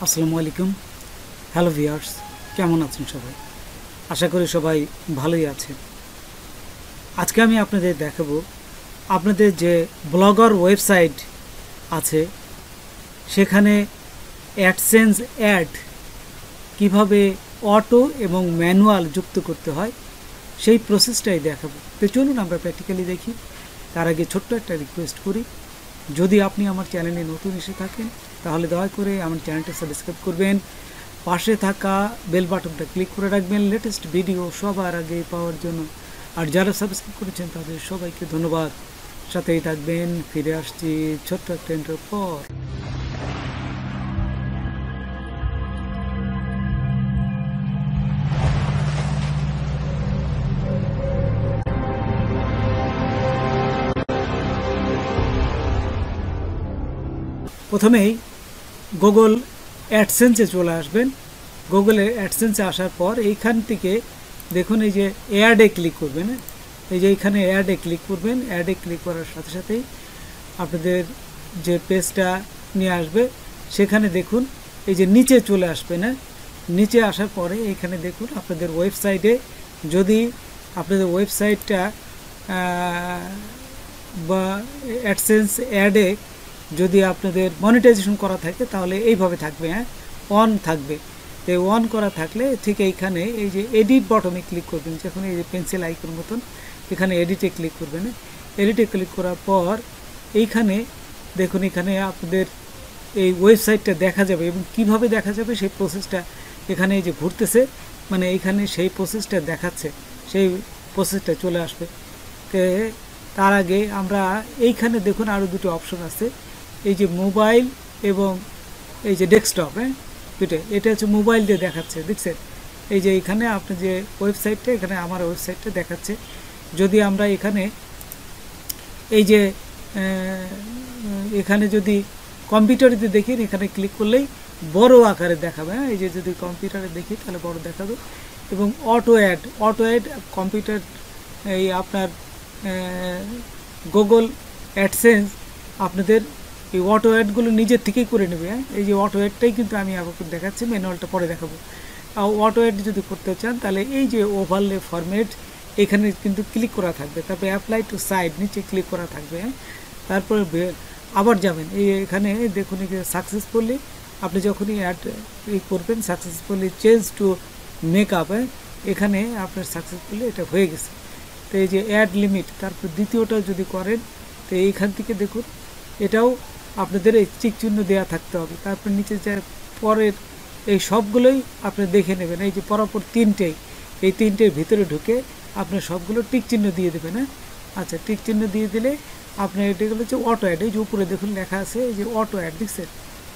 আসসালামু আলাইকুম। Hello viewers, কেমন আছেন সবাই? আশা করি সবাই ভালোই আছেন। আজকে আমি আপনাদের দেখাবো আপনাদের যে ব্লগার ওয়েবসাইট আছে সেখানে অ্যাডসেন্স অ্যাড কিভাবে অটো এবং ম্যানুয়াল যুক্ত করতে হয় সেই প্রসেসটাই দেখাবো। তো চলুন আমরা প্র্যাকটিক্যালি দেখি। তার আগে ছোট্ট একটা রিকোয়েস্ট করি, যদি আপনি আমার চ্যানেলে নতুন এসে থাকেন তাহলে দয়া করে আমার চ্যানেলটা সাবস্ক্রাইব করবেন, পাশে থাকা বেল বাটনটা ক্লিক করে রাখবেন লেটেস্ট ভিডিও সবার আগে পাওয়ার জন্য। আর যারা সাবস্ক্রাইব করেছেন তাদের সবাইকে ধন্যবাদ। সাথেই থাকবেন। ফিরে আসছি ছোট্ট একটা ইন্টারভিউ পর। প্রথমেই গুগল অ্যাডসেন্সে চলে আসবেন। গুগলে অ্যাডসেন্সে আসার পর এইখান থেকে দেখুন এই যে অ্যাডে ক্লিক করবেন। এই যে এইখানে অ্যাডে ক্লিক করবেন। অ্যাডে ক্লিক করার সাথে সাথেই আপনাদের যে পেজটা নিয়ে আসবে সেখানে দেখুন এই যে নিচে চলে আসবে না, নিচে আসার পরে এইখানে দেখুন আপনাদের ওয়েবসাইটে যদি আপনাদের ওয়েবসাইটটা বা অ্যাডসেন্স অ্যাডে যদি আপনাদের মনিটাইজেশন করা থাকে তাহলে এইভাবে থাকবে, অন থাকবে। তো অন করা থাকলে ঠিক এইখানে এই যে এডিট বটনে ক্লিক করবেন, যখন এই যে পেন্সিল আইকন মতন এখানে এডিটে ক্লিক করবেন। এডিটে ক্লিক করার পর এইখানে দেখুন এখানে আপনাদের এই ওয়েবসাইটটা দেখা যাবে এবং কিভাবে দেখা যাবে সেই প্রসেসটা এখানে এই যে ঘুরতেছে, মানে এইখানে সেই প্রসেসটা দেখাচ্ছে, সেই প্রসেসটা চলে আসবে। তার আগে আমরা এইখানে দেখুন আরও দুটো অপশন আছে, এই যে মোবাইল এবং এই যে ডেস্কটপ, দুটো। এটা হচ্ছে মোবাইল দিয়ে দেখাচ্ছে, দেখছেন? এই যে এখানে আপনি যে ওয়েবসাইটটা, এখানে আমার ওয়েবসাইটটা দেখাচ্ছে। যদি আমরা এখানে এই যে এখানে যদি কম্পিউটারে দেখি, এখানে ক্লিক করলেই বড় আকারে দেখাবে। এই যে যদি কম্পিউটারে দেখি তাহলে বড় দেখাবে। এবং অটো অ্যাড কম্পিউটার এই আপনার গুগল অ্যাডসেন্স আপনাদের এই অটো অ্যাডগুলো নিজের থেকেই করে নেবে। এই যে অটো অ্যাডটাই কিন্তু আমি আপনাকে দেখাচ্ছি, ম্যানুয়ালটা পরে দেখাবো। অটো অ্যাড যদি করতে চান তাহলে এই যে ওভারলে ফরম্যাট এখানে কিন্তু ক্লিক করা থাকবে, তারপরে অ্যাপ্লাই টু সাইড নিচে ক্লিক করা থাকবে। তারপরে আবার যাবেন এই এখানে দেখুন সাকসেসফুলি আপনি যখনই অ্যাড করবেন, সাকসেসফুলি চেঞ্জ টু মেকআপ, এখানে আপনার সাকসেসফুলি এটা হয়ে গেছে। তো এই যে অ্যাড লিমিট, তারপর দ্বিতীয়টা যদি করেন তো এইখান থেকে দেখুন এটাও আপনাদের এই চিক চিহ্ন দেওয়া থাকতে হবে। তারপর নিচে যে পরের এই সবগুলোই আপনি দেখে নেবেন, এই যে পরপর তিনটেই, এই তিনটের ভিতরে ঢুকে আপনার সবগুলো টিক চিহ্ন দিয়ে দেবেন। আচ্ছা, টিক চিহ্ন দিয়ে দিলে আপনার এটাগুলো হচ্ছে অটো অ্যাড। এই যে উপরে দেখুন লেখা আছে এই যে অটো অ্যাড, দেখছেন?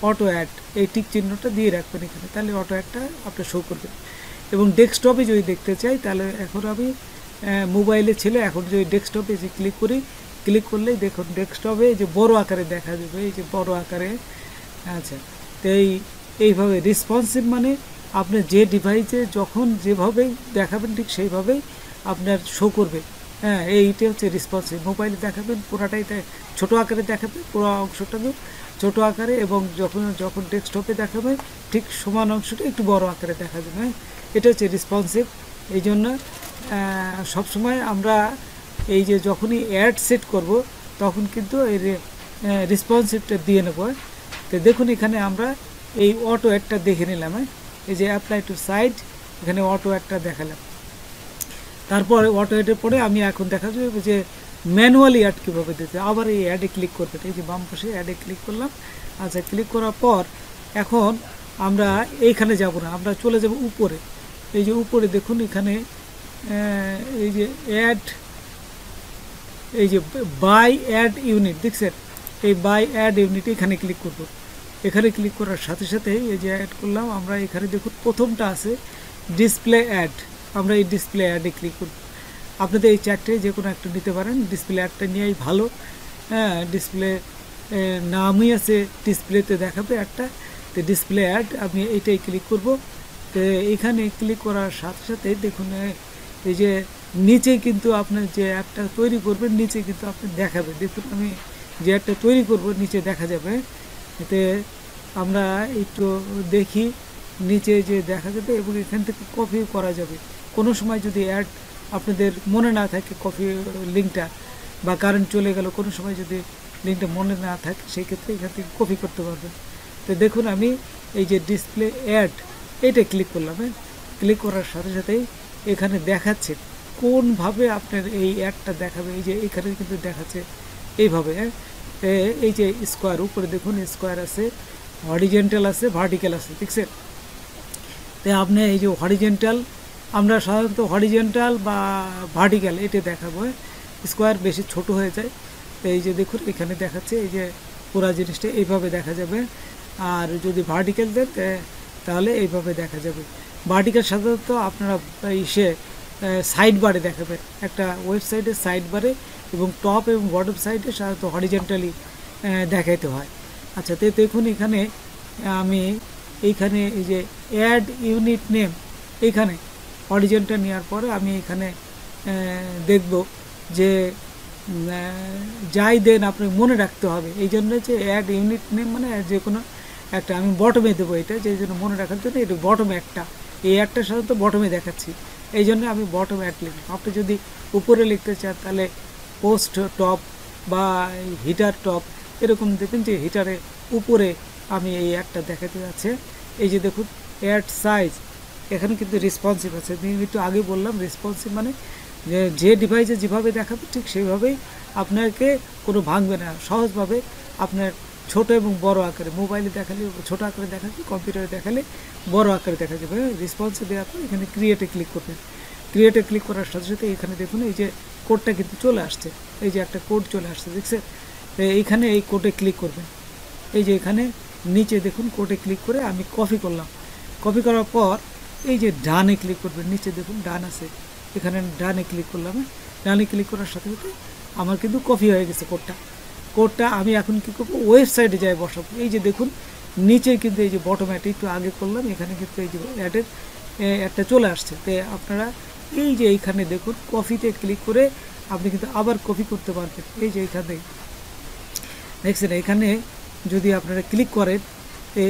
অটো অ্যাড, এই টিক চিহ্নটা দিয়ে রাখবেন এখানে, তাহলে অটো অ্যাডটা আপনার শো করবে। এবং ডেস্কটপে যদি দেখতে চাই তাহলে এখন আমি মোবাইলে ছিল, এখন যদি ডেস্কটপে যে ক্লিক করি, ক্লিক করলেই দেখুন ডেস্কটপে যে বড় আকারে দেখা যাবে, এই যে বড় আকারে। আচ্ছা, তো এইভাবে রেসপন্সিভ মানে আপনি যে ডিভাইসে যখন যেভাবেই দেখাবেন ঠিক সেইভাবেই আপনার শো করবে। এইটা হচ্ছে রেসপন্সিভ। মোবাইলে দেখাবেন পুরাটাই ছোটো আকারে দেখাবে, পুরো অংশটাকে ছোটো আকারে, এবং যখন ডেস্কটপে দেখাবে ঠিক সমান অংশটা একটু বড় আকারে দেখা যাবে। এটা হচ্ছে রেসপন্সিভ। এই জন্য সবসময় আমরা এই যে যখনই অ্যাড সেট করব তখন কিন্তু এই রেসপন্সিভটা দিয়ে নেব। তো দেখুন এখানে আমরা এই অটো অ্যাডটা দেখে নিলাম। এই যে অ্যাপ্লাই টু সাইড, এখানে অটো অ্যাডটা দেখালাম। তারপরে অটো অ্যাডের পরে আমি এখন দেখা যাবে যে ম্যানুয়ালি অ্যাড কীভাবে দিতে। আবার এই অ্যাডে ক্লিক করবেন, এই যে বাম পাশে অ্যাডে ক্লিক করলাম। আচ্ছা, ক্লিক করার পর এখন আমরা এইখানে যাব না, আমরা চলে যাব উপরে। এই যে উপরে দেখুন এখানে এই যে অ্যাড, এই যে বাই অ্যাড ইউনিট, দেখছেন? এই বাই অ্যাড ইউনিট এখানে ক্লিক করব। এখানে ক্লিক করার সাথে সাথে এই যে অ্যাড করলাম, আমরা এখানে দেখুন প্রথমটা আছে ডিসপ্লে অ্যাড, আমরা এই ডিসপ্লে অ্যাডে ক্লিক করব। আপনাদের এই চারটে যে কোনো একটা নিতে পারেন, ডিসপ্লে অ্যাডটা নিয়েই ভালো। ডিসপ্লে নামই আছে, ডিসপ্লেতে দেখাবে একটা। তো ডিসপ্লে অ্যাড আমি এইটাই ক্লিক করব। তো এখানে ক্লিক করার সাথে সাথে দেখুন এই যে নিচে কিন্তু আপনার যে অ্যাপটা তৈরি করবেন নিচে কিন্তু আপনি দেখাবে। দেখুন আমি যে অ্যাপটা তৈরি করব নিচে দেখা যাবে। এতে আমরা একটু দেখি নিচে যে দেখা যাবে এবং এখান থেকে কপিও করা যাবে। কোনো সময় যদি অ্যাড আপনাদের মনে না থাকে কপি লিঙ্কটা বা কারেন্ট চলে গেল, কোনো সময় যদি লিঙ্কটা মনে না থাকে সেই ক্ষেত্রে এখান থেকে কপি করতে পারবেন। তো দেখুন আমি এই যে ডিসপ্লে অ্যাড এটা ক্লিক করলাম। ক্লিক করার সাথে সাথেই এখানে দেখাচ্ছে কোনভাবে আপনার এই অ্যাডটা দেখাবে। এই যে এখানে কিন্তু দেখাচ্ছে এইভাবে, এই যে স্কোয়ার উপরে দেখুন স্কোয়ার আছে, হরিজেন্টাল আছে, ভার্টিক্যাল আছে, দেখছেন? তো আপনি এই যে হরিজেন্টাল, আমরা সাধারণত হরিজেন্টাল বা ভার্টিক্যাল এটা দেখাবো, স্কোয়ার বেশি ছোট হয়ে যায়। তো এই যে দেখুন এখানে দেখাচ্ছে এই যে পুরো জিনিসটা এইভাবে দেখা যাবে। আর যদি ভার্টিক্যাল দেন তাহলে এইভাবে দেখা যাবে। ভার্টিক্যাল সাধারণত আপনারা ইসে সাইড বারে দেখাবেন, একটা ওয়েবসাইটের সাইড বারে এবং টপ এবং বটম সাইডে সাধারণত হরিজেন্টালি দেখাইতে হয়। আচ্ছা, তো দেখুন এখানে আমি এইখানে এই যে অ্যাড ইউনিট নেম এইখানে হরিজেন্টাল নেওয়ার পরে আমি এখানে দেখব যে যাই দেন আপনি মনে রাখতে হবে। এই জন্য যে অ্যাড ইউনিট নেম মানে যে কোনো একটা আমি বটমে দেবো, এটা যে জন্য মনে রাখার জন্য এটা বটমে একটা, এই একটা সাধারণত বটমে দেখাচ্ছি, এই জন্য আমি বটম অ্যাড লিখব। আপনি যদি উপরে লিখতে চান তাহলে পোস্ট টপ বা হিটার টপ এরকম দেখবেন যে হিটারে উপরে আমি এই একটা দেখাতে যাচ্ছে। এই যে দেখুন অ্যাড সাইজ, এখানে কিন্তু রেসপন্সিভ আছে। আমি একটু আগে বললাম রেসপন্সিভ মানে যে ডিভাইসে যেভাবে দেখাবে ঠিক সেইভাবেই আপনাকে কোনো ভাঙবে না, সহজভাবে আপনার ছোট এবং বড় আকারে, মোবাইলে দেখালে ছোট আকারে দেখাবে, কম্পিউটারে দেখালে বড় আকারে দেখা যাবে। রেসপন্সিভ দেওয়ার পর এখানে ক্রিয়েটে ক্লিক করবেন। ক্রিয়েটে ক্লিক করার সাথে সাথে এখানে দেখুন এই যে কোডটা কিন্তু চলে আসছে, এই যে একটা কোড চলে আসছে, দেখছেন? এইখানে এই কোডে ক্লিক করবেন। এই যে এখানে নিচে দেখুন কোডে ক্লিক করে আমি কপি করলাম। কপি করার পর এই যে ডানে ক্লিক করবেন, নিচে দেখুন ডান আছে, এখানে ডানে ক্লিক করলাম। ডানে ক্লিক করার সাথে সাথে আমার কিন্তু কপি হয়ে গেছে কোডটা। আমি এখন কী করবো, ওয়েবসাইটে যাই বসাবো। এই যে দেখুন নিচে কিন্তু এই যে বটম অ্যাড একটু আগে করলাম, এখানে কিন্তু এই যে অ্যাডের একটা চলে আসছে। তো আপনারা এই যে এইখানে দেখুন কপিতে ক্লিক করে আপনি কিন্তু আবার কপি করতে পারবেন। এই যে এইখানে দেখছেন, এখানে যদি আপনারা ক্লিক করেন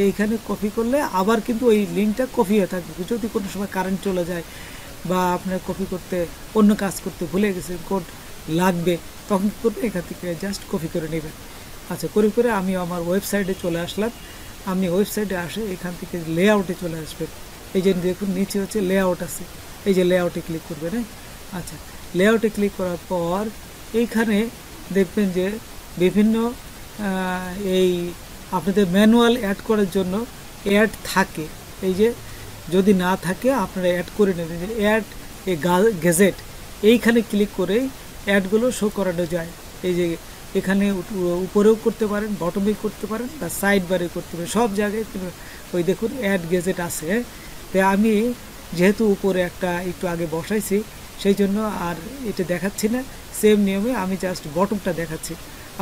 এইখানে কপি করলে আবার কিন্তু ওই লিঙ্কটা কপি হয়ে থাকবে। যদি কোনো সময় কারেন্ট চলে যায় বা আপনার কপি করতে অন্য কাজ করতে ভুলে গেছেন, কোড লাগবে, তখন কী করবেন, এখান থেকে জাস্ট কপি করে নেবেন। আচ্ছা, করে আমি আমার ওয়েবসাইটে চলে আসলাম। আপনি ওয়েবসাইটে আসে এখান থেকে লেআউটে চলে আসবেন। এই যে দেখুন নিচে হচ্ছে লেআউট আছে, এই যে লেআউটে ক্লিক করবেন। আচ্ছা, লেআউটে ক্লিক করার পর এইখানে দেখবেন যে বিভিন্ন এই আপনাদের ম্যানুয়াল অ্যাড করার জন্য অ্যাড থাকে। এই যে যদি না থাকে আপনারা অ্যাড করে নেবেন। যে অ্যাড এ গেজেট এইখানে ক্লিক করেই অ্যাডগুলো শো করানো যায়। এই যে এখানে উপরেও করতে পারেন, বটমেও করতে পারেন বা সাইড বারে করতে পারেন, সব জায়গায় ওই দেখুন অ্যাড গেজেট আছে। তাই আমি যেহেতু উপরে একটা একটু আগে বসাইছি সেই জন্য আর এটা দেখাচ্ছি না, সেম নিয়মে আমি জাস্ট বটমটা দেখাচ্ছি।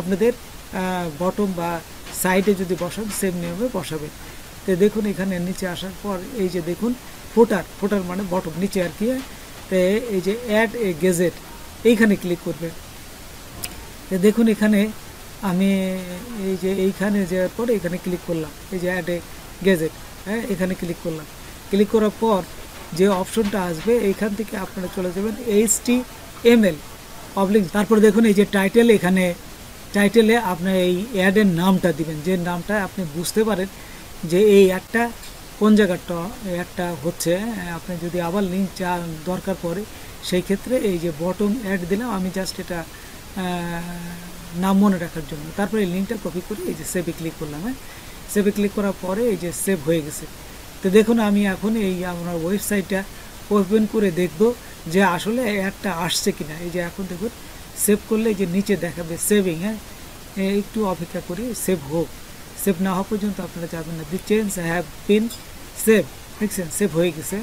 আপনাদের বটম বা সাইডে যদি বসান সেম নিয়মে বসাবে। তো দেখুন এখানে নিচে আসার পর এই যে দেখুন ফুটার মানে বটম নিচে আর কি। তো এই যে অ্যাড এ গেজেট এইখানে ক্লিক করবে। তো দেখুন এখানে আমি এই যে এইখানে যাওয়ার পর এখানে ক্লিক করলাম, এই যে অ্যাড এ গেজেট, হ্যাঁ এখানে ক্লিক করলাম। ক্লিক করার পর যে অপশনটা আসবে এইখান থেকে আপনারা চলে যাবেন HTML পাবলিক। তারপর দেখুন এই যে টাইটেল, এখানে টাইটেলে আপনার এই অ্যাডের নামটা দিবেন, যে নামটা আপনি বুঝতে পারেন যে এই অ্যাডটা কোন জায়গাটা একটা হচ্ছে। আপনি যদি আবার লিঙ্ক দরকার পড়ে সেই ক্ষেত্রে এই যে বটম অ্যাড দিলাম আমি জাস্ট এটা নাম মনে রাখার জন্য। তারপরে এই লিঙ্কটা কপি করে এই যে সেভে ক্লিক করলাম। সেভে ক্লিক করার পরে এই যে সেভ হয়ে গেছে। তো দেখুন আমি এখন এই আমার ওয়েবসাইটটা ওপেন করে দেখব যে আসলে অ্যাডটা আসছে কিনা। এই যে এখন দেখুন সেভ করলে এই যে নিচে দেখাবে সেভিং। একটু অপেক্ষা করি সেভ হোক, সেভ না হওয়া পর্যন্ত আপনারা যাবেন না। The change have been save, দেখছেন সেভ হয়ে গেছে।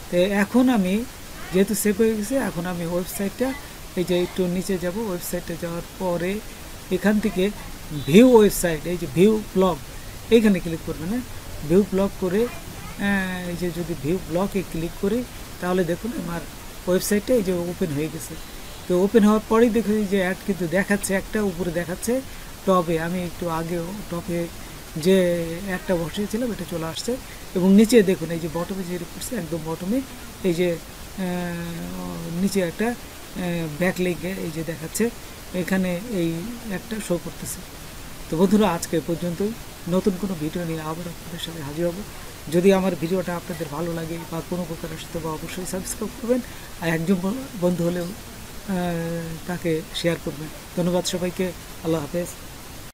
তো এখন আমি যেহেতু সেভ হয়ে গেছে এখন আমি ওয়েবসাইটটা এই যে একটু নিচে যাব, ওয়েবসাইটে যাওয়ার পরে এখান থেকে ভিউ ওয়েবসাইট, এই যে ভিউ ব্লগ এইখানে ক্লিক করবেন। ভিউ ব্লগ করে এই যে যদি ভিউ ব্লগে ক্লিক করি তাহলে দেখুন আমার ওয়েবসাইটটা এই যে ওপেন হয়ে গেছে। তো ওপেন হওয়ার পরেই দেখুন যে অ্যাড কিন্তু দেখাচ্ছে, একটা উপরে দেখাচ্ছে টপে। আমি একটু আগেও টপে যে একটা বসিয়েছিলাম এটা চলে আসছে। এবং নিচে দেখুন এই যে বটমে যে করছে একদম বটমে এই যে নিচে একটা ব্যাকলিঙ্কে এই যে দেখাচ্ছে এখানে এই একটা শো করতেছে। তো বন্ধুরা আজকে পর্যন্তই, নতুন কোনো ভিডিও নিয়ে আবার আপনাদের সাথে হাজির হব। যদি আমার ভিডিওটা আপনাদের ভালো লাগে বা কোনো প্রকার আসতে বা অবশ্যই সাবস্ক্রাইব করবেন, আর একজন বন্ধু হলেও তাকে শেয়ার করবেন। ধন্যবাদ সবাইকে, আল্লাহ হাফেজ।